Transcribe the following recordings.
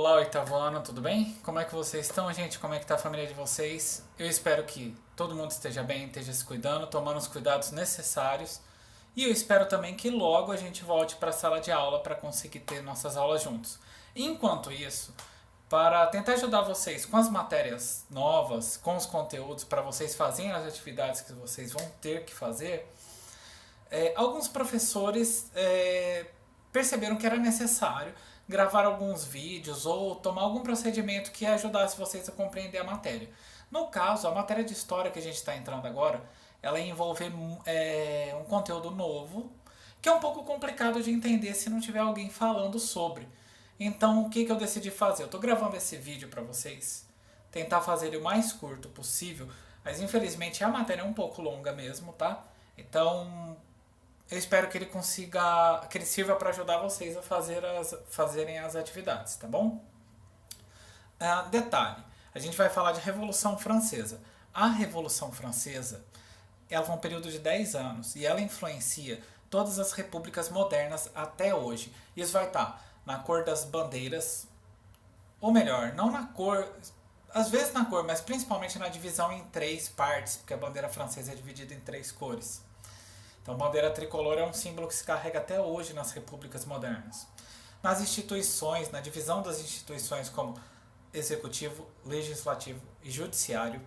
Olá, oitavo ano, tudo bem? Como é que vocês estão, gente? Como é que tá a família de vocês? Eu espero que todo mundo esteja bem, esteja se cuidando, tomando os cuidados necessários. E eu espero também que logo a gente volte para a sala de aula para conseguir ter nossas aulas juntos. Enquanto isso, para tentar ajudar vocês com as matérias novas, com os conteúdos, para vocês fazerem as atividades que vocês vão ter que fazer, alguns professores perceberam que era necessário gravar alguns vídeos ou tomar algum procedimento que ajudasse vocês a compreender a matéria. No caso, a matéria de história que a gente está entrando agora, ela envolve um conteúdo novo, que é um pouco complicado de entender se não tiver alguém falando sobre. Então, o que eu decidi fazer? Eu estou gravando esse vídeo para vocês, tentar fazer ele o mais curto possível, mas infelizmente a matéria é um pouco longa mesmo, tá? Então, eu espero que ele consiga, que ele sirva para ajudar vocês a fazerem as atividades, tá bom? Detalhe, a gente vai falar de Revolução Francesa. A Revolução Francesa, ela foi um período de 10 anos e ela influencia todas as repúblicas modernas até hoje. Isso vai estar na cor das bandeiras, ou melhor, não na cor, às vezes na cor, mas principalmente na divisão em três partes, porque a bandeira francesa é dividida em três cores. Então, a bandeira tricolor é um símbolo que se carrega até hoje nas repúblicas modernas. Nas instituições, na divisão das instituições como executivo, legislativo e judiciário,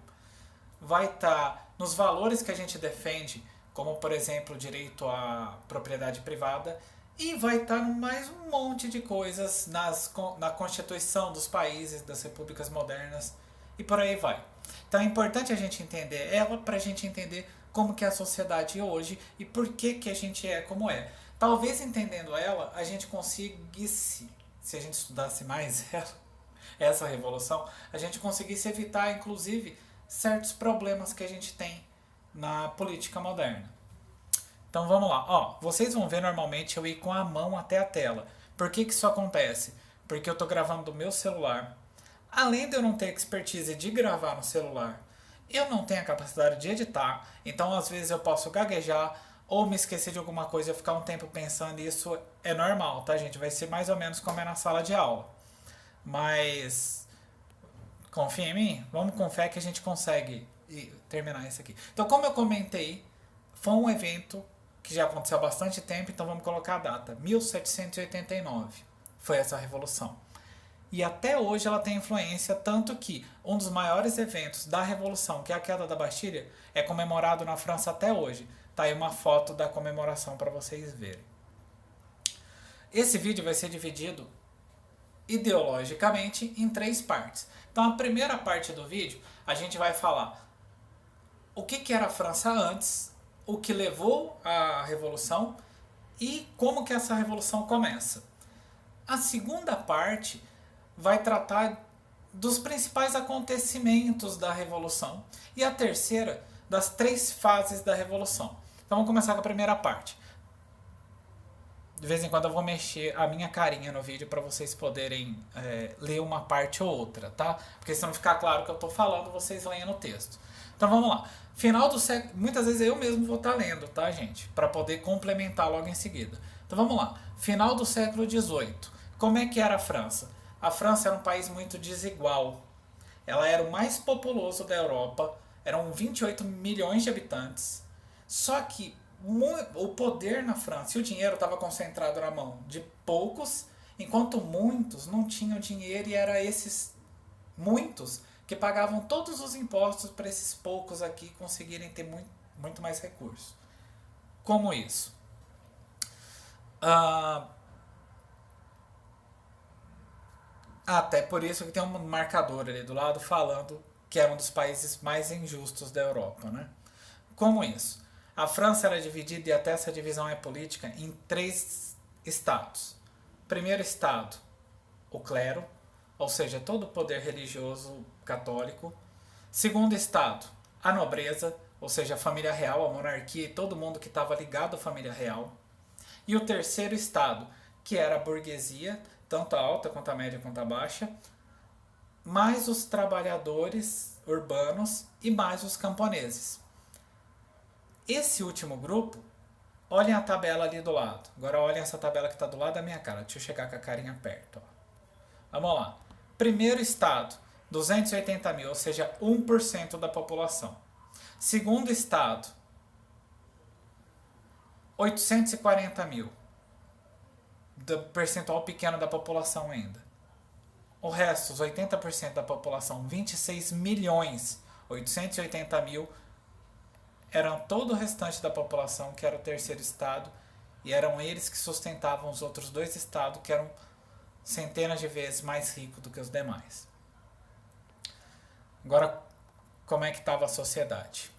vai estar nos valores que a gente defende, como, por exemplo, o direito à propriedade privada, e vai estar mais um monte de coisas na Constituição dos países, das repúblicas modernas, e por aí vai. Então é importante a gente entender ela para a gente entender como que é a sociedade hoje e por que a gente é como é. Talvez entendendo ela, a gente conseguisse, se a gente estudasse mais essa revolução, a gente conseguisse evitar, inclusive, certos problemas que a gente tem na política moderna. Então vamos lá. Ó, vocês vão ver normalmente eu ir com a mão até a tela. Por que isso acontece? Porque eu estou gravando do meu celular. Além de eu não ter expertise de gravar no celular, eu não tenho a capacidade de editar, então às vezes eu posso gaguejar ou me esquecer de alguma coisa e ficar um tempo pensando, e isso é normal, tá, gente? Vai ser mais ou menos como é na sala de aula. Mas confia em mim, vamos com fé que a gente consegue terminar isso aqui. Então, como eu comentei, foi um evento que já aconteceu há bastante tempo, então vamos colocar a data. 1789 foi essa revolução. E até hoje ela tem influência, tanto que um dos maiores eventos da Revolução, que é a queda da Bastilha, é comemorado na França até hoje. Tá aí uma foto da comemoração para vocês verem. Esse vídeo vai ser dividido ideologicamente em três partes. Então a primeira parte do vídeo a gente vai falar o que era a França antes, o que levou à Revolução e como que essa Revolução começa. A segunda parte vai tratar dos principais acontecimentos da Revolução. E a terceira, das três fases da Revolução. Então vamos começar com a primeira parte. De vez em quando eu vou mexer a minha carinha no vídeo para vocês poderem ler uma parte ou outra, tá? Porque se não ficar claro o que eu estou falando, vocês leem no texto. Então vamos lá. Final do século... Muitas vezes eu mesmo vou estar lendo, tá, gente? Para poder complementar logo em seguida. Então vamos lá. Final do século XVIII. Como é que era a França? A França era um país muito desigual. Ela era o mais populoso da Europa. Eram 28 milhões de habitantes. Só que o poder na França e o dinheiro estava concentrado na mão de poucos, enquanto muitos não tinham dinheiro e eram esses muitos que pagavam todos os impostos para esses poucos aqui conseguirem ter muito mais recursos. Como isso? Até por isso que tem um marcador ali do lado falando que era um dos países mais injustos da Europa, né? Como isso? A França era dividida, e até essa divisão é política, em três estados. Primeiro estado, o clero, ou seja, todo o poder religioso católico. Segundo estado, a nobreza, ou seja, a família real, a monarquia e todo mundo que estava ligado à família real. E o terceiro estado, que era a burguesia, tanto a alta quanto a média quanto a baixa, mais os trabalhadores urbanos e mais os camponeses. Esse último grupo, olhem a tabela ali do lado. Agora olhem essa tabela que está do lado da minha cara. Deixa eu chegar com a carinha perto. Ó. Vamos lá. Primeiro estado, 280 mil, ou seja, 1% da população. Segundo estado, 840 mil, do percentual pequeno da população ainda. O resto, os 80% da população, 26 milhões, 880 mil, eram todo o restante da população, que era o terceiro estado, e eram eles que sustentavam os outros dois estados, que eram centenas de vezes mais ricos do que os demais. Agora, como é que estava a sociedade?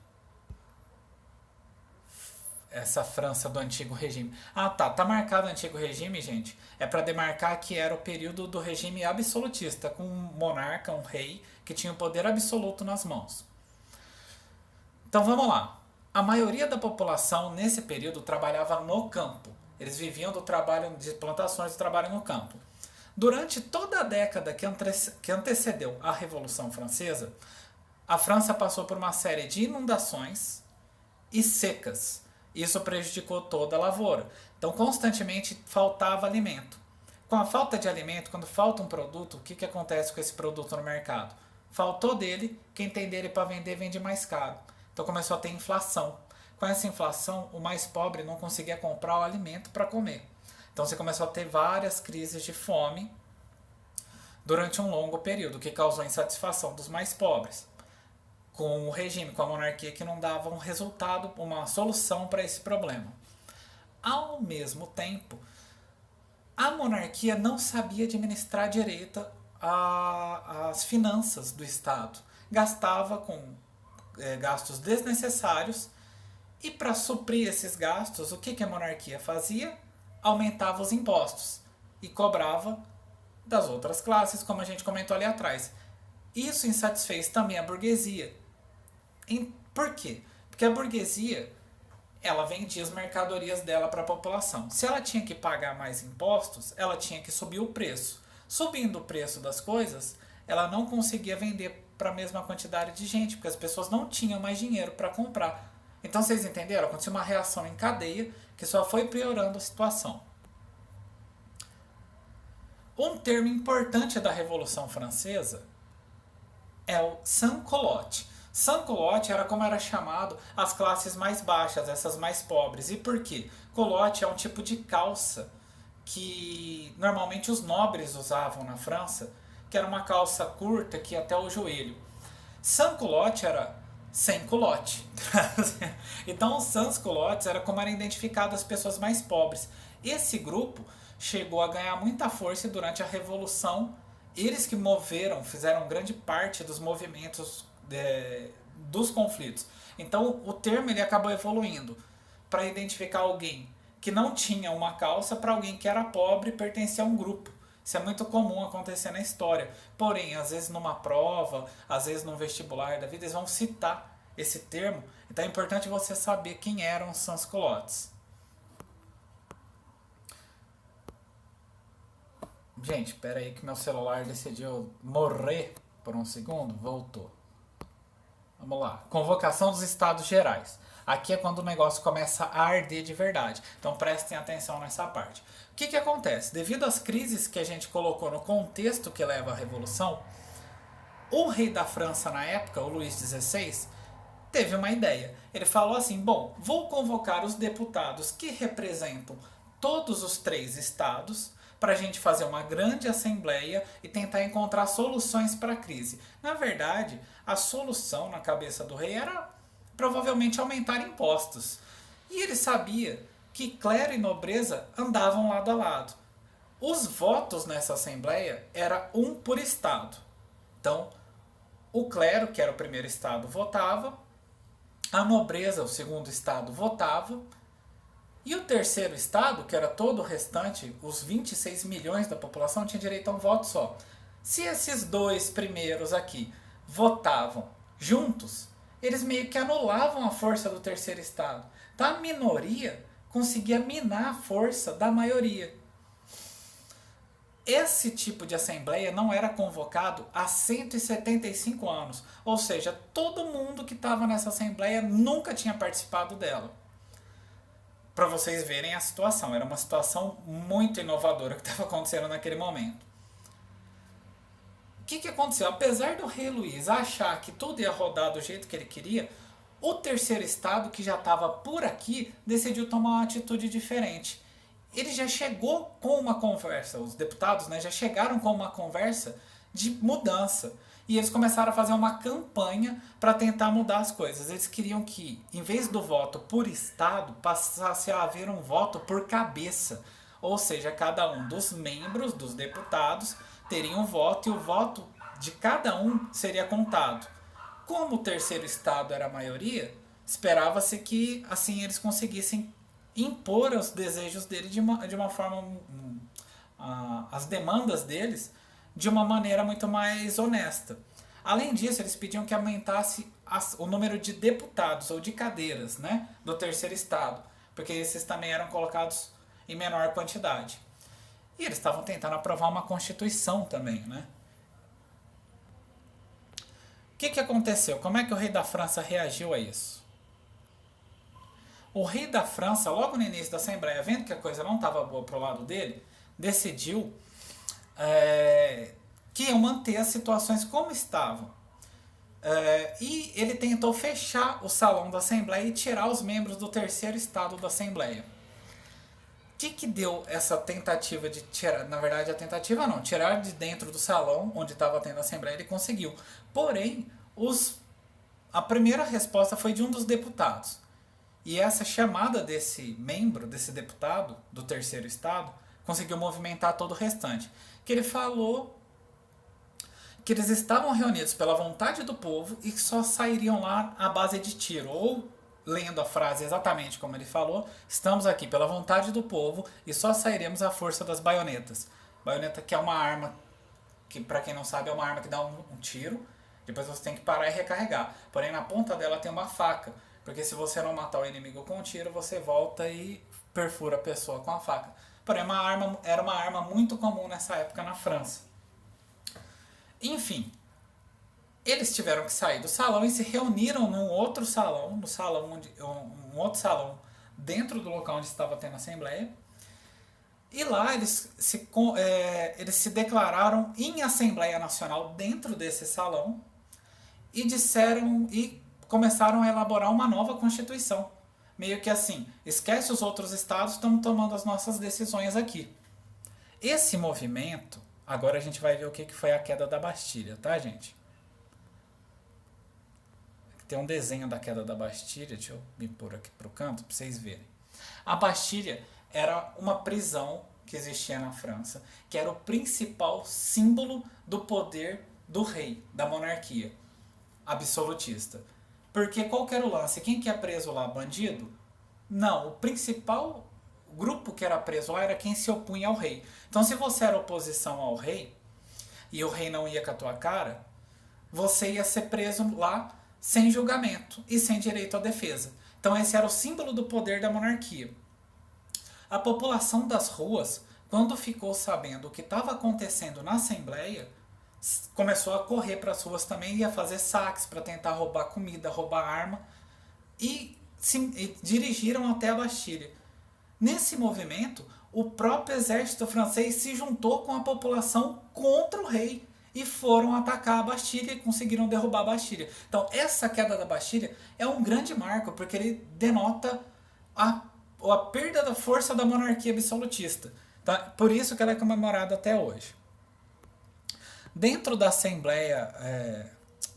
Essa França do antigo regime. Ah, tá marcado o antigo regime, gente. É para demarcar que era o período do regime absolutista, com um monarca, um rei, que tinha o poder absoluto nas mãos. Então vamos lá. A maioria da população nesse período trabalhava no campo. Eles viviam do trabalho de plantações, do trabalho no campo. Durante toda a década que antecedeu a Revolução Francesa, a França passou por uma série de inundações e secas. Isso prejudicou toda a lavoura. Então, constantemente faltava alimento. Com a falta de alimento, quando falta um produto, o que acontece com esse produto no mercado? Faltou dele, quem tem dele para vender, vende mais caro. Então, começou a ter inflação. Com essa inflação, o mais pobre não conseguia comprar o alimento para comer. Então, você começou a ter várias crises de fome durante um longo período, que causou insatisfação dos mais pobres com o regime, com a monarquia, que não dava um resultado, uma solução para esse problema. Ao mesmo tempo, a monarquia não sabia administrar direito as finanças do Estado. Gastava com gastos desnecessários e, para suprir esses gastos, o que a monarquia fazia? Aumentava os impostos e cobrava das outras classes, como a gente comentou ali atrás. Isso insatisfez também a burguesia. Por quê? Porque a burguesia, ela vendia as mercadorias dela para a população. Se ela tinha que pagar mais impostos, ela tinha que subir o preço. Subindo o preço das coisas, ela não conseguia vender para a mesma quantidade de gente, porque as pessoas não tinham mais dinheiro para comprar. Então, vocês entenderam? Aconteceu uma reação em cadeia que só foi piorando a situação. Um termo importante da Revolução Francesa é o sans-culotte. Sans-culotte era como era chamado as classes mais baixas, essas mais pobres. E por quê? Culotte é um tipo de calça que normalmente os nobres usavam na França, que era uma calça curta que ia até o joelho. Sans-culotte era sem culotte. Então, os sans-culottes era como eram identificadas as pessoas mais pobres. Esse grupo chegou a ganhar muita força durante a Revolução. Eles que fizeram grande parte dos movimentos dos conflitos. Então, o termo ele acabou evoluindo para identificar alguém que não tinha uma calça para alguém que era pobre e pertencia a um grupo. Isso é muito comum acontecer na história. Porém, às vezes numa prova, às vezes num vestibular da vida, eles vão citar esse termo. Então é importante você saber quem eram os sans-culottes. Gente, espera aí que meu celular decidiu morrer por um segundo. Voltou. Vamos lá. Convocação dos Estados Gerais. Aqui é quando o negócio começa a arder de verdade. Então prestem atenção nessa parte. O que acontece? Devido às crises que a gente colocou no contexto que leva à Revolução, o rei da França na época, o Luís XVI, teve uma ideia. Ele falou assim, bom, vou convocar os deputados que representam todos os 3 estados para a gente fazer uma grande assembleia e tentar encontrar soluções para a crise. Na verdade, a solução na cabeça do rei era provavelmente aumentar impostos. E ele sabia que clero e nobreza andavam lado a lado. Os votos nessa assembleia era um por estado. Então, o clero, que era o primeiro estado, votava, a nobreza, o segundo estado, votava, e o terceiro estado, que era todo o restante, os 26 milhões da população, tinha direito a um voto só. Se esses 2 primeiros aqui votavam juntos, eles meio que anulavam a força do terceiro estado. Então a minoria conseguia minar a força da maioria. Esse tipo de assembleia não era convocado há 175 anos. Ou seja, todo mundo que estava nessa assembleia nunca tinha participado dela. Para vocês verem a situação. Era uma situação muito inovadora que estava acontecendo naquele momento. que aconteceu? Apesar do rei Luís achar que tudo ia rodar do jeito que ele queria, o terceiro estado, que já estava por aqui, decidiu tomar uma atitude diferente. Ele já chegou com uma conversa, os deputados, né, já chegaram com uma conversa de mudança. E eles começaram a fazer uma campanha para tentar mudar as coisas. Eles queriam que, em vez do voto por estado, passasse a haver um voto por cabeça. Ou seja, cada um dos membros, dos deputados, teria um voto e o voto de cada um seria contado. Como o terceiro estado era a maioria, esperava-se que assim eles conseguissem impor os desejos dele de uma forma, as demandas deles de uma maneira muito mais honesta. Além disso, eles pediam que aumentasse o número de deputados ou de cadeiras, né, do terceiro estado, porque esses também eram colocados em menor quantidade. E eles estavam tentando aprovar uma constituição também, né? O que aconteceu? Como é que o rei da França reagiu a isso? O rei da França, logo no início da Assembleia, vendo que a coisa não estava boa para o lado dele, decidiu que iam manter as situações como estavam. E ele tentou fechar o salão da Assembleia e tirar os membros do terceiro estado da Assembleia. O que deu essa tentativa de tirar? Na verdade, a tentativa não, tirar de dentro do salão onde estava tendo a Assembleia, ele conseguiu. Porém, a primeira resposta foi de um dos deputados. E essa chamada desse membro, desse deputado do terceiro estado, conseguiu movimentar todo o restante. Que ele falou que eles estavam reunidos pela vontade do povo e que só sairiam lá à base de tiro. Ou, lendo a frase exatamente como ele falou, estamos aqui pela vontade do povo e só sairemos à força das baionetas. Baioneta, que é uma arma, que para quem não sabe é uma arma que dá um tiro, depois você tem que parar e recarregar. Porém, na ponta dela tem uma faca, porque se você não matar o inimigo com um tiro, você volta e perfura a pessoa com a faca. Porém, era uma arma muito comum nessa época na França. Enfim, eles tiveram que sair do salão e se reuniram num outro salão, um outro salão dentro do local onde estava tendo a Assembleia. E lá eles se declararam em Assembleia Nacional dentro desse salão e disseram e começaram a elaborar uma nova Constituição. Meio que assim, esquece os outros estados, estamos tomando as nossas decisões aqui. Esse movimento, agora a gente vai ver o que foi a queda da Bastilha, tá, gente? Tem um desenho da queda da Bastilha, deixa eu me pôr aqui pro canto para vocês verem. A Bastilha era uma prisão que existia na França, que era o principal símbolo do poder do rei, da monarquia absolutista. Porque qual que era o lance? Quem que é preso lá? Bandido? Não, o principal grupo que era preso lá era quem se opunha ao rei. Então, se você era oposição ao rei, e o rei não ia com a tua cara, você ia ser preso lá sem julgamento e sem direito à defesa. Então, esse era o símbolo do poder da monarquia. A população das ruas, quando ficou sabendo o que estava acontecendo na Assembleia, começou a correr para as ruas também e a fazer saques para tentar roubar comida, roubar arma e dirigiram até a Bastilha. Nesse movimento, o próprio exército francês se juntou com a população contra o rei e foram atacar a Bastilha e conseguiram derrubar a Bastilha. Então, essa queda da Bastilha é um grande marco porque ele denota a perda da força da monarquia absolutista. Tá? Por isso que ela é comemorada até hoje. Dentro da Assembleia,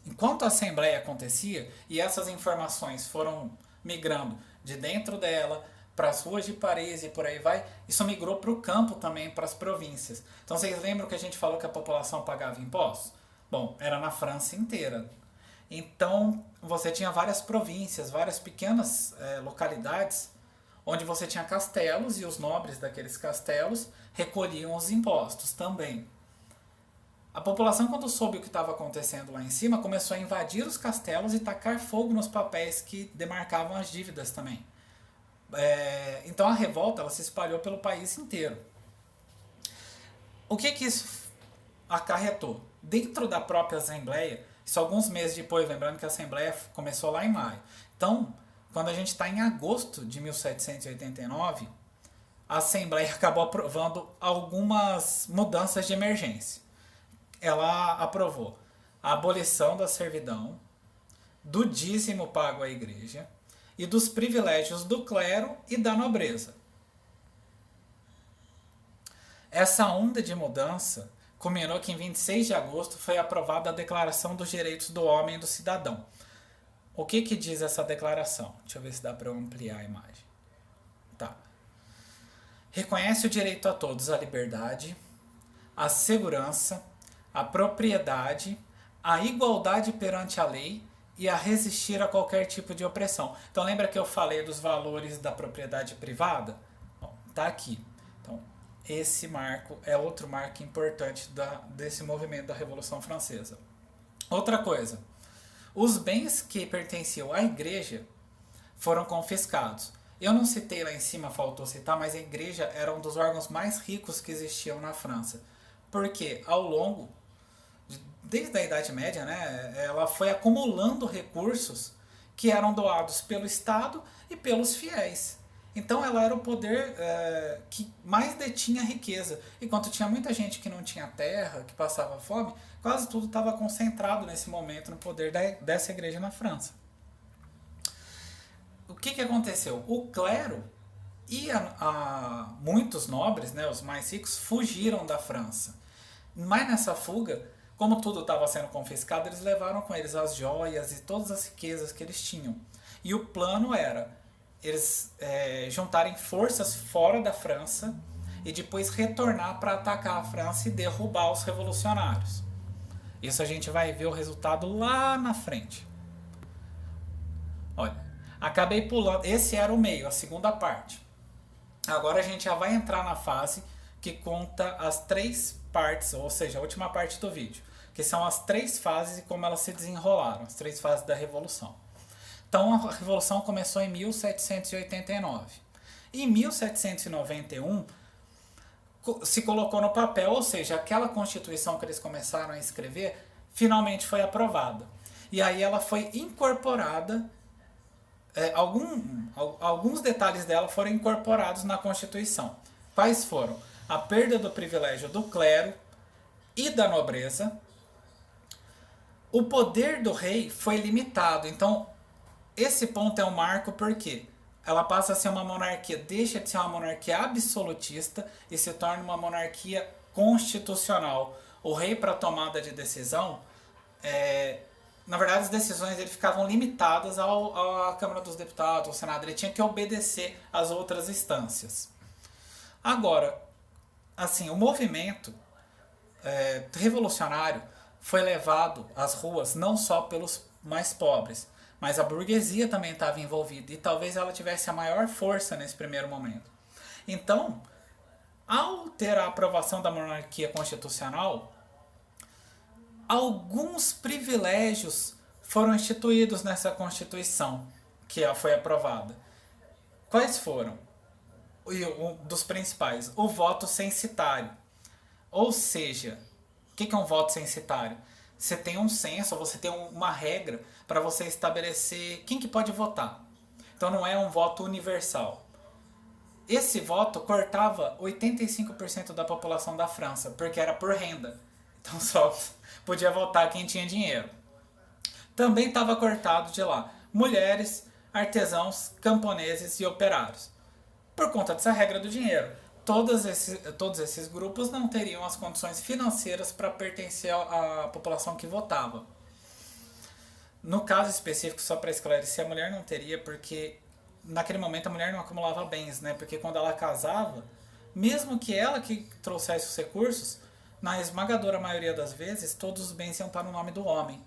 enquanto a Assembleia acontecia e essas informações foram migrando de dentro dela para as ruas de Paris e por aí vai, isso migrou para o campo também, para as províncias. Então vocês lembram que a gente falou que a população pagava impostos? Bom, era na França inteira. Então você tinha várias províncias, várias pequenas localidades, onde você tinha castelos e os nobres daqueles castelos recolhiam os impostos também. A população, quando soube o que estava acontecendo lá em cima, começou a invadir os castelos e tacar fogo nos papéis que demarcavam as dívidas também. Então a revolta ela se espalhou pelo país inteiro. O que isso acarretou? Dentro da própria Assembleia, isso alguns meses depois, lembrando que a Assembleia começou lá em maio. Então, quando a gente está em agosto de 1789, a Assembleia acabou aprovando algumas mudanças de emergência. ela aprovou a abolição da servidão, do dízimo pago à igreja e dos privilégios do clero e da nobreza. Essa onda de mudança culminou que em 26 de agosto foi aprovada a Declaração dos Direitos do Homem e do Cidadão. O que diz essa declaração? Deixa eu ver se dá para eu ampliar a imagem. Tá. Reconhece o direito a todos à liberdade, à segurança, à propriedade, à igualdade perante a lei e a resistir a qualquer tipo de opressão. Então lembra que eu falei dos valores da propriedade privada? Bom, tá aqui. Então, esse marco é outro marco importante desse movimento da Revolução Francesa. Outra coisa, os bens que pertenciam à igreja foram confiscados. Eu não citei lá em cima, faltou citar, mas a igreja era um dos órgãos mais ricos que existiam na França. Porque ao longo, desde a Idade Média, né, ela foi acumulando recursos que eram doados pelo Estado e pelos fiéis. Então ela era o poder que mais detinha a riqueza. Enquanto tinha muita gente que não tinha terra, que passava fome, quase tudo estava concentrado nesse momento no poder dessa igreja na França. O que aconteceu? O clero e muitos nobres, né, os mais ricos, fugiram da França. Mas nessa fuga, como tudo estava sendo confiscado, eles levaram com eles as joias e todas as riquezas que eles tinham. E o plano era eles juntarem forças fora da França e depois retornar para atacar a França e derrubar os revolucionários. Isso a gente vai ver o resultado lá na frente. Olha, acabei pulando. Esse era o meio, a segunda parte. Agora a gente já vai entrar na fase que conta as 3 partes, ou seja, a última parte do vídeo, que são as 3 fases e como elas se desenrolaram, as 3 fases da Revolução. Então a Revolução começou em 1789. Em 1791 se colocou no papel, ou seja, aquela Constituição que eles começaram a escrever finalmente foi aprovada. E aí ela foi incorporada, alguns detalhes dela foram incorporados na Constituição. Quais foram? A perda do privilégio do clero e da nobreza. O poder do rei foi limitado. Então, esse ponto é um marco porque ela passa a ser uma monarquia, deixa de ser uma monarquia absolutista e se torna uma monarquia constitucional. O rei, para tomada de decisão, na verdade as decisões dele ficavam limitadas à Câmara dos Deputados, ao Senado. Ele tinha que obedecer às outras instâncias. Agora, assim, o movimento revolucionário foi levado às ruas não só pelos mais pobres, mas a burguesia também estava envolvida e talvez ela tivesse a maior força nesse primeiro momento. Então, ao ter a aprovação da monarquia constitucional, alguns privilégios foram instituídos nessa Constituição que foi aprovada. Quais foram? Um dos principais, o voto censitário. Ou seja, o que é um voto censitário? Você tem um censo, você tem uma regra para você estabelecer quem que pode votar. Então não é um voto universal. Esse voto cortava 85% da população da França, porque era por renda. Então só podia votar quem tinha dinheiro. Também estava cortado de lá mulheres, artesãos, camponeses e operários. Por conta dessa regra do dinheiro, todos esses grupos não teriam as condições financeiras para pertencer à população que votava. No caso específico, só para esclarecer, a mulher não teria porque naquele momento a mulher não acumulava bens, né? Porque quando ela casava, mesmo que ela que trouxesse os recursos, na esmagadora maioria das vezes, todos os bens iam estar no nome do homem.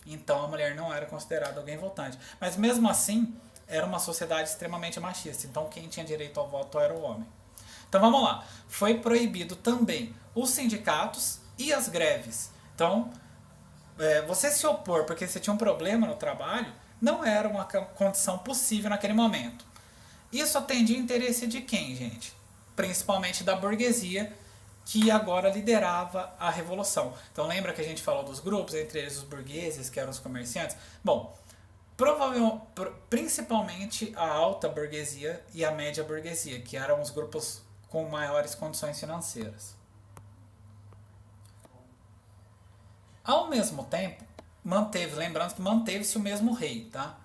Então a mulher não era considerada alguém votante. Mas mesmo assim, era uma sociedade extremamente machista. Então quem tinha direito ao voto era o homem. Então vamos lá. Foi proibido também os sindicatos e as greves. Então, você se opor porque você tinha um problema no trabalho, não era uma condição possível naquele momento. Isso atendia o interesse de quem, gente? Principalmente da burguesia, que agora liderava a revolução. Então lembra que a gente falou dos grupos, entre eles os burgueses, que eram os comerciantes? Bom, principalmente a alta burguesia e a média burguesia, que eram os grupos com maiores condições financeiras. Ao mesmo tempo, lembrando que manteve-se o mesmo rei, tá?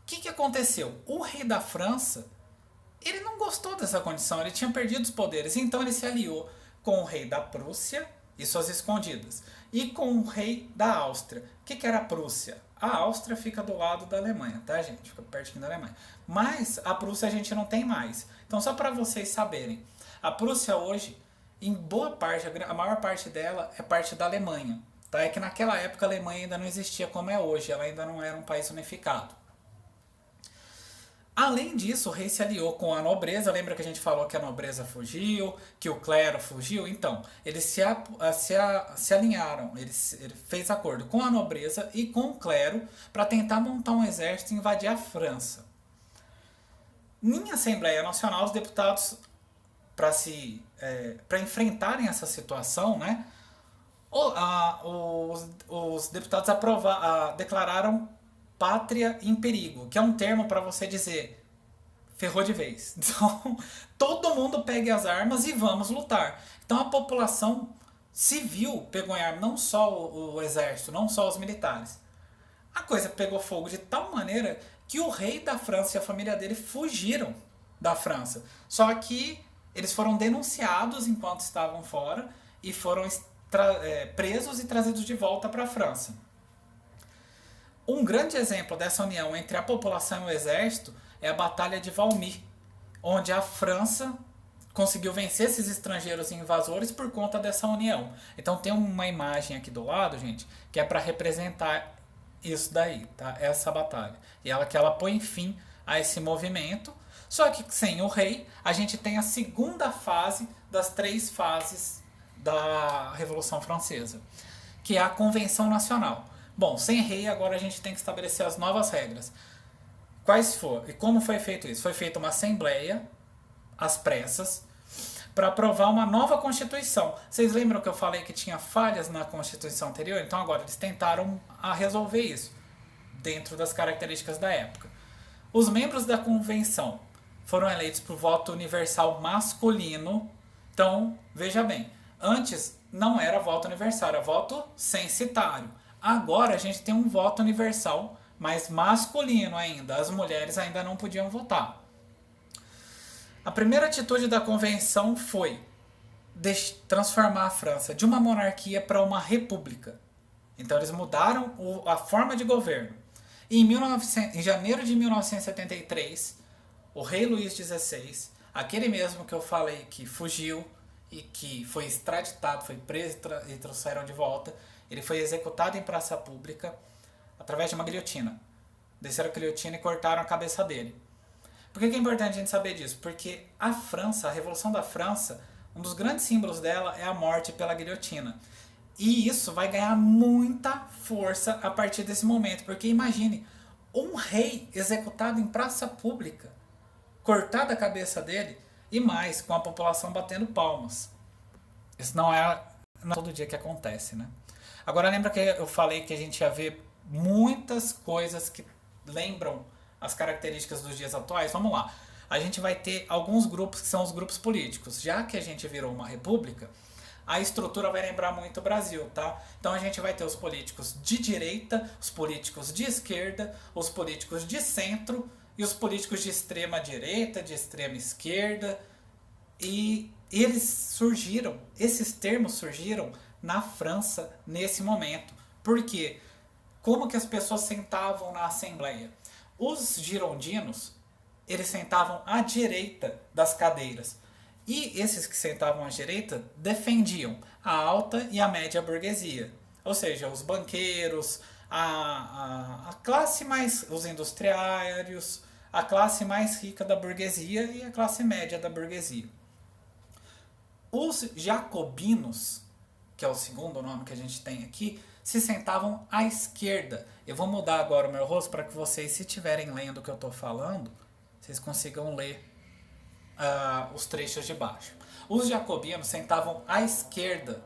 O que aconteceu? O rei da França, ele não gostou dessa condição, ele tinha perdido os poderes, então ele se aliou com o rei da Prússia e suas escondidas, e com o rei da Áustria. O que era a Prússia? A Áustria fica do lado da Alemanha, tá, gente? Fica pertinho da Alemanha. Mas a Prússia a gente não tem mais. Então, só para vocês saberem, a Prússia hoje, em boa parte, a maior parte dela é parte da Alemanha. Tá? É que naquela época a Alemanha ainda não existia como é hoje, ela ainda não era um país unificado. Além disso, o rei se aliou com a nobreza. Lembra que a gente falou que a nobreza fugiu, que o clero fugiu? Então, eles se alinharam, ele fez acordo com a nobreza e com o clero para tentar montar um exército e invadir a França. Em Assembleia Nacional, os deputados, para enfrentarem essa situação, né, os deputados declararam pátria em perigo, que é um termo para você dizer ferrou de vez. Então, todo mundo pegue as armas e vamos lutar. Então, a população civil pegou em arma, não só o exército, não só os militares. A coisa pegou fogo de tal maneira que o rei da França e a família dele fugiram da França. Só que eles foram denunciados enquanto estavam fora e foram presos e trazidos de volta para a França. Um grande exemplo dessa união entre a população e o exército é a Batalha de Valmy, onde a França conseguiu vencer esses estrangeiros e invasores por conta dessa união. Então tem uma imagem aqui do lado, gente, que é para representar isso daí, tá? Essa batalha. E ela põe fim a esse movimento. Só que sem o rei, a gente tem a segunda fase das 3 fases da Revolução Francesa, que é a Convenção Nacional. Bom, sem rei, agora a gente tem que estabelecer as novas regras. Quais foram? E como foi feito isso? Foi feita uma assembleia, às pressas, para aprovar uma nova Constituição. Vocês lembram que eu falei que tinha falhas na Constituição anterior? Então agora eles tentaram resolver isso, dentro das características da época. Os membros da Convenção foram eleitos por voto universal masculino. Então, veja bem, antes não era voto universal, era voto censitário. Agora a gente tem um voto universal, mas masculino ainda. As mulheres ainda não podiam votar. A primeira atitude da convenção foi transformar a França de uma monarquia para uma república. Então eles mudaram a forma de governo. E em janeiro de 1973, o rei Luís XVI, aquele mesmo que eu falei que fugiu e que foi extraditado, foi preso e trouxeram de volta, ele foi executado em praça pública através de uma guilhotina. Desceram a guilhotina e cortaram a cabeça dele. Por que é importante a gente saber disso? Porque a França, a Revolução da França, um dos grandes símbolos dela é a morte pela guilhotina. E isso vai ganhar muita força a partir desse momento. Porque imagine, um rei executado em praça pública, cortada a cabeça dele, e mais, com a população batendo palmas. Isso não é todo dia que acontece, né? Agora lembra que eu falei que a gente ia ver muitas coisas que lembram as características dos dias atuais? Vamos lá. A gente vai ter alguns grupos que são os grupos políticos. Já que a gente virou uma república, a estrutura vai lembrar muito o Brasil, tá? Então a gente vai ter os políticos de direita, os políticos de esquerda, os políticos de centro e os políticos de extrema direita, de extrema esquerda. E esses termos surgiram na França nesse momento. Por quê? Como que as pessoas sentavam na Assembleia? Os girondinos, eles sentavam à direita das cadeiras. E esses que sentavam à direita defendiam a alta e a média burguesia. Ou seja, os banqueiros, a classe mais... os industriários, a classe mais rica da burguesia e a classe média da burguesia. Os jacobinos, que é o segundo nome que a gente tem aqui, se sentavam à esquerda. Eu vou mudar agora o meu rosto para que vocês, se estiverem lendo o que eu estou falando, vocês consigam ler os trechos de baixo. Os jacobinos sentavam à esquerda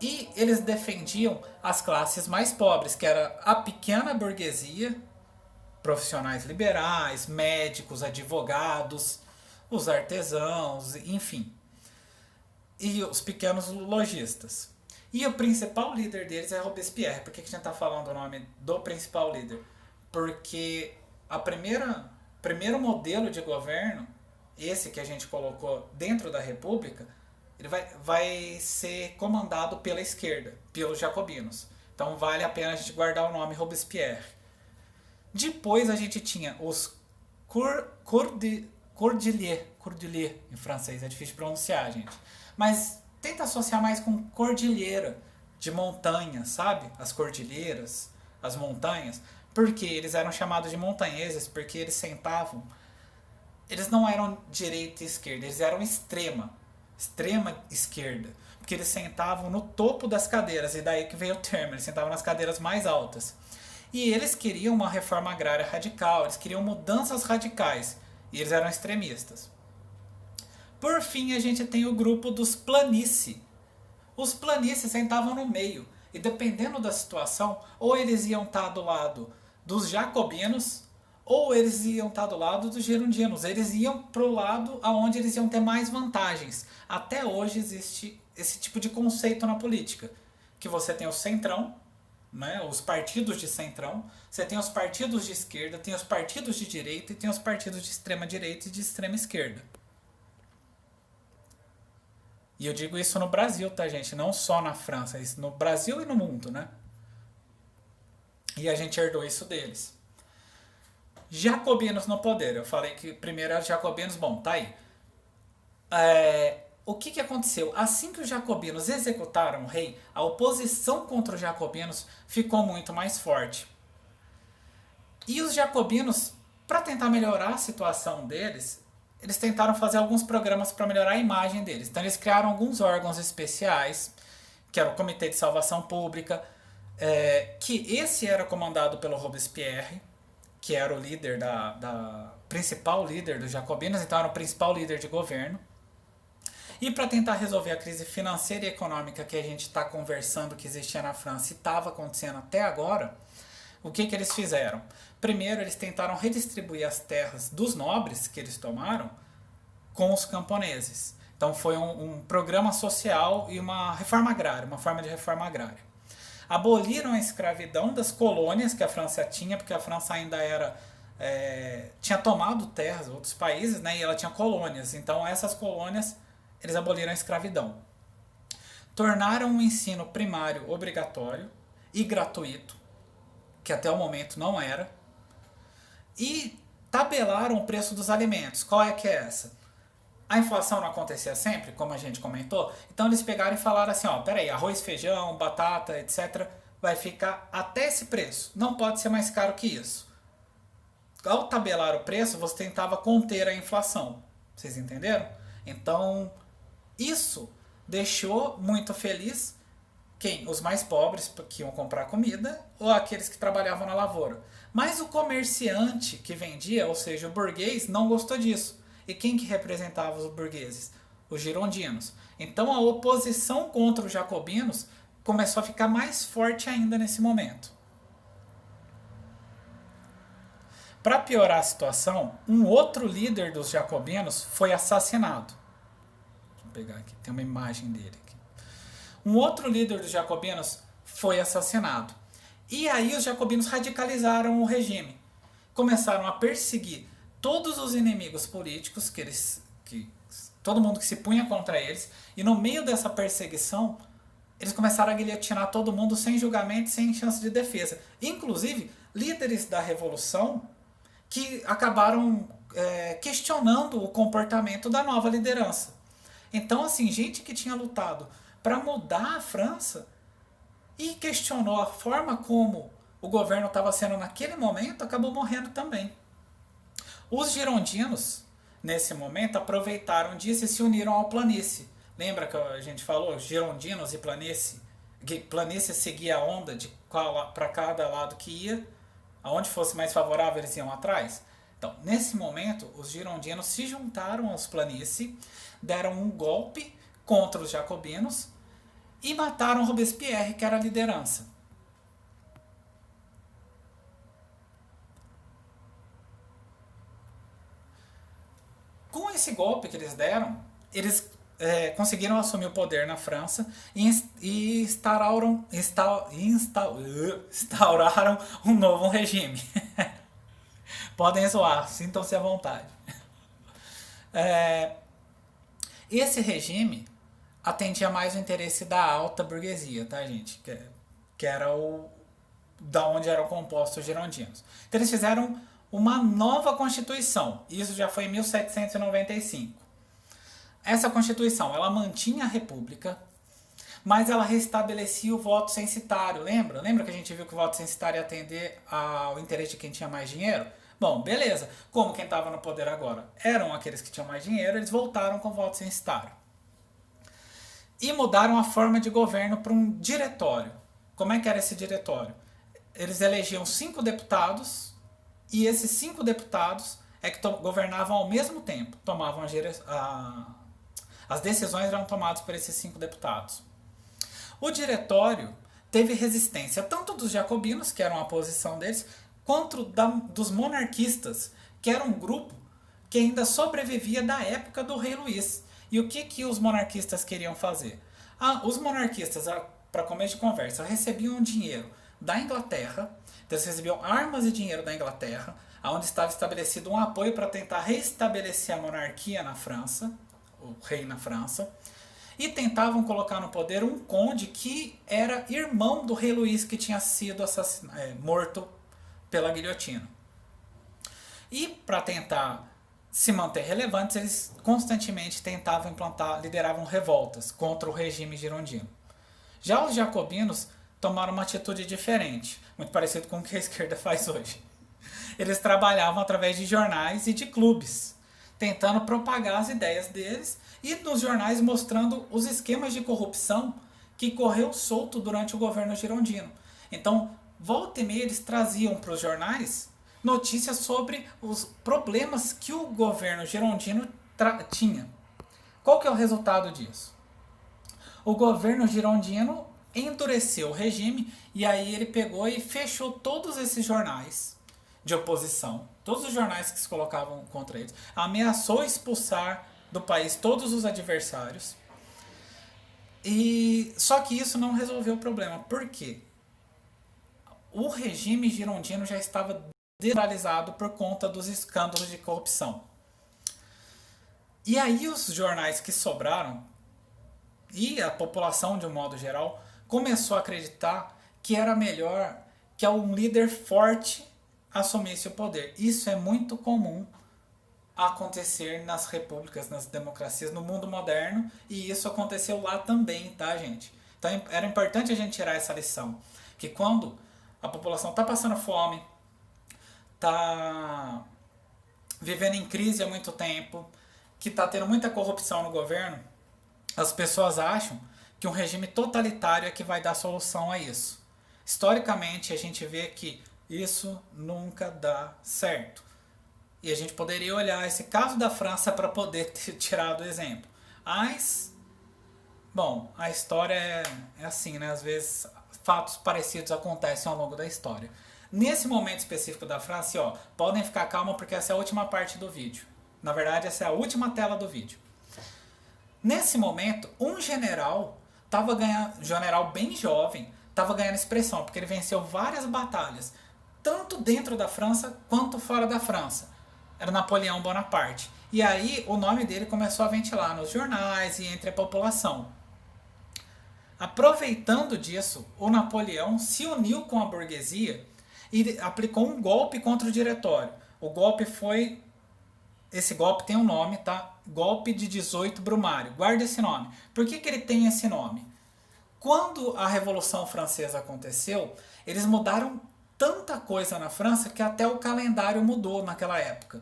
e eles defendiam as classes mais pobres, que era a pequena burguesia, profissionais liberais, médicos, advogados, os artesãos, enfim, e os pequenos lojistas. E o principal líder deles é Robespierre. Por que a gente está falando o nome do principal líder? Porque a primeiro modelo de governo, esse que a gente colocou dentro da República, ele vai ser comandado pela esquerda, pelos jacobinos. Então vale a pena a gente guardar o nome Robespierre. Depois a gente tinha os Cordeliers, em francês, é difícil de pronunciar, gente. Mas tenta associar mais com cordilheira, de montanha, sabe? As cordilheiras, as montanhas. Porque eles eram chamados de montanheses, porque eles sentavam. Eles não eram direita e esquerda, eles eram extrema esquerda. Porque eles sentavam no topo das cadeiras, e daí que veio o termo, eles sentavam nas cadeiras mais altas. E eles queriam uma reforma agrária radical, eles queriam mudanças radicais, e eles eram extremistas. Por fim, a gente tem o grupo dos planície. Os planícies sentavam no meio, e dependendo da situação, ou eles iam estar do lado dos jacobinos, ou eles iam estar do lado dos girondinos. Eles iam para o lado onde eles iam ter mais vantagens. Até hoje existe esse tipo de conceito na política, que você tem o centrão, né, os partidos de centrão, você tem os partidos de esquerda, tem os partidos de direita e tem os partidos de extrema direita e de extrema esquerda. E eu digo isso no Brasil, tá, gente? Não só na França, isso no Brasil e no mundo, né? E a gente herdou isso deles. Jacobinos no poder. Eu falei que primeiro era jacobinos, bom, tá aí. O que aconteceu? Assim que os jacobinos executaram o rei, a oposição contra os jacobinos ficou muito mais forte. E os jacobinos, para tentar melhorar a situação deles, eles tentaram fazer alguns programas para melhorar a imagem deles. Então eles criaram alguns órgãos especiais, que era o Comitê de Salvação Pública, que esse era comandado pelo Robespierre, que era o líder principal líder dos jacobinos, então era o principal líder de governo. E para tentar resolver a crise financeira e econômica que a gente está conversando que existia na França e estava acontecendo até agora, o que eles fizeram? Primeiro, eles tentaram redistribuir as terras dos nobres que eles tomaram com os camponeses. Então foi um programa social e uma reforma agrária, uma forma de reforma agrária. Aboliram a escravidão das colônias que a França tinha, porque a França ainda tinha tomado terras de outros países, né, e ela tinha colônias. Então essas colônias, eles aboliram a escravidão. Tornaram o ensino primário obrigatório e gratuito, que até o momento não era. E tabelaram o preço dos alimentos. Qual é que é essa? A inflação não acontecia sempre, como a gente comentou. Então eles pegaram e falaram assim, peraí, arroz, feijão, batata, etc. vai ficar até esse preço. Não pode ser mais caro que isso. Ao tabelar o preço, você tentava conter a inflação. Vocês entenderam? Então, isso deixou muito feliz quem? Os mais pobres que iam comprar comida ou aqueles que trabalhavam na lavoura. Mas o comerciante que vendia, ou seja, o burguês, não gostou disso. E quem que representava os burgueses? Os girondinos. Então a oposição contra os jacobinos começou a ficar mais forte ainda nesse momento. Para piorar a situação, um outro líder dos jacobinos foi assassinado. Vou pegar aqui, tem uma imagem dele aqui. Um outro líder dos jacobinos foi assassinado. E aí os jacobinos radicalizaram o regime. Começaram a perseguir todos os inimigos políticos, todo mundo que se punha contra eles, e no meio dessa perseguição, eles começaram a guilhotinar todo mundo sem julgamento, sem chance de defesa. Inclusive, líderes da revolução que acabaram questionando o comportamento da nova liderança. Então, assim, gente que tinha lutado para mudar a França e questionou a forma como o governo estava sendo naquele momento, acabou morrendo também. Os girondinos, nesse momento, aproveitaram disso e se uniram ao planície. Lembra que a gente falou? Girondinos e planície. Planície seguia a onda de para cada lado que ia. Aonde fosse mais favorável, eles iam atrás. Então, nesse momento, os girondinos se juntaram aos planície, deram um golpe contra os jacobinos e mataram Robespierre, que era a liderança. Com esse golpe que eles deram, eles conseguiram assumir o poder na França e instauraram um novo regime. Podem zoar, sintam-se à vontade. Esse regime atendia mais o interesse da alta burguesia, tá, gente? Que era da onde eram compostos os girondinos. Então eles fizeram uma nova constituição. Isso já foi em 1795. Essa constituição, ela mantinha a república, mas ela restabelecia o voto censitário, lembra? Lembra que a gente viu que o voto censitário ia atender ao interesse de quem tinha mais dinheiro? Bom, beleza. Como quem estava no poder agora eram aqueles que tinham mais dinheiro, eles voltaram com o voto censitário. E mudaram a forma de governo para um diretório. Como é que era esse diretório? Eles elegiam 5 deputados, e esses 5 deputados é que governavam ao mesmo tempo, tomavam as decisões eram tomadas por esses 5 deputados. O diretório teve resistência tanto dos jacobinos, que eram a oposição deles, quanto dos monarquistas, que era um grupo que ainda sobrevivia da época do rei Luís. E o que os monarquistas queriam fazer? Os monarquistas, para começo de conversa, recebiam dinheiro da Inglaterra, então eles recebiam armas e dinheiro da Inglaterra, onde estava estabelecido um apoio para tentar restabelecer a monarquia na França, o rei na França, e tentavam colocar no poder um conde que era irmão do rei Luís, que tinha sido morto pela guilhotina. E para tentar se manter relevantes, eles constantemente tentavam lideravam revoltas contra o regime girondino. Já os jacobinos tomaram uma atitude diferente, muito parecido com o que a esquerda faz hoje. Eles trabalhavam através de jornais e de clubes, tentando propagar as ideias deles e nos jornais mostrando os esquemas de corrupção que correu solto durante o governo girondino. Então, volta e meia eles traziam para os jornais notícias sobre os problemas que o governo girondino tinha. Qual que é o resultado disso? O governo girondino endureceu o regime e aí ele pegou e fechou todos esses jornais de oposição, todos os jornais que se colocavam contra eles, ameaçou expulsar do país todos os adversários. Só que isso não resolveu o problema. Por quê? O regime girondino já estava desmoralizado por conta dos escândalos de corrupção. E aí os jornais que sobraram e a população de um modo geral começou a acreditar que era melhor que um líder forte assumisse o poder. Isso é muito comum acontecer nas repúblicas, nas democracias, no mundo moderno, e isso aconteceu lá também, tá, gente? Então era importante a gente tirar essa lição, que quando a população está passando fome, está vivendo em crise há muito tempo, que está tendo muita corrupção no governo, as pessoas acham que um regime totalitário é que vai dar solução a isso. Historicamente, a gente vê que isso nunca dá certo. E a gente poderia olhar esse caso da França para poder ter tirado o exemplo. Mas, bom, a história é assim, né? Às vezes fatos parecidos acontecem ao longo da história. Nesse momento específico da França, ó, podem ficar calmos porque essa é a última parte do vídeo. Na verdade, essa é a última tela do vídeo. Nesse momento, um general estava ganhando, general bem jovem, estava ganhando expressão, porque ele venceu várias batalhas, tanto dentro da França quanto fora da França. Era Napoleão Bonaparte. E aí o nome dele começou a ventilar nos jornais e entre a população. Aproveitando disso, o Napoleão se uniu com a burguesia e aplicou um golpe contra o diretório. O golpe foi... Esse golpe tem um nome, tá? Golpe de 18 Brumário. Guarda esse nome. Por que ele tem esse nome? Quando a Revolução Francesa aconteceu, eles mudaram tanta coisa na França que até o calendário mudou naquela época.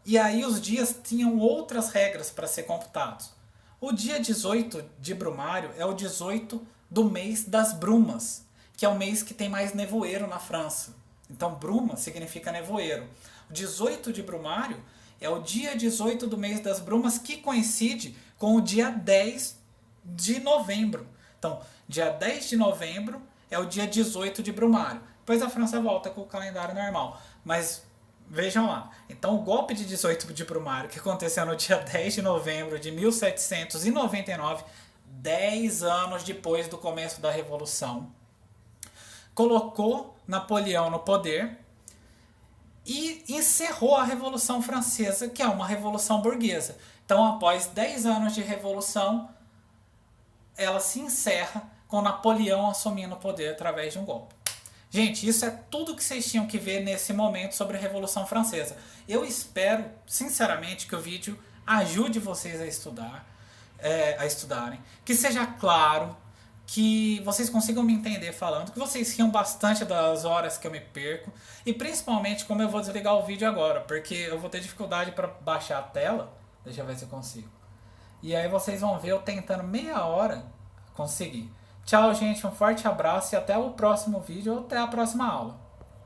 E aí os dias tinham outras regras para ser computados. O dia 18 de Brumário é o 18 do mês das brumas, que é o mês que tem mais nevoeiro na França. Então bruma significa nevoeiro. O 18 de Brumário é o dia 18 do mês das brumas, que coincide com o dia 10 de novembro. Então, dia 10 de novembro é o dia 18 de Brumário. Depois a França volta com o calendário normal. Mas Vejam lá. Então, o golpe de 18 de Brumário, que aconteceu no dia 10 de novembro de 1799, 10 anos depois do começo da Revolução, colocou Napoleão no poder e encerrou a Revolução Francesa, que é uma revolução burguesa. Então, após 10 anos de revolução, ela se encerra com Napoleão assumindo o poder através de um golpe. Gente, isso é tudo que vocês tinham que ver nesse momento sobre a Revolução Francesa. Eu espero, sinceramente, que o vídeo ajude vocês a estudarem, que seja claro, que vocês consigam me entender falando, que vocês riam bastante das horas que eu me perco, e principalmente como eu vou desligar o vídeo agora, porque eu vou ter dificuldade para baixar a tela. Deixa eu ver se eu consigo. E aí vocês vão ver eu tentando meia hora conseguir. Tchau, gente, um forte abraço e até o próximo vídeo ou até a próxima aula.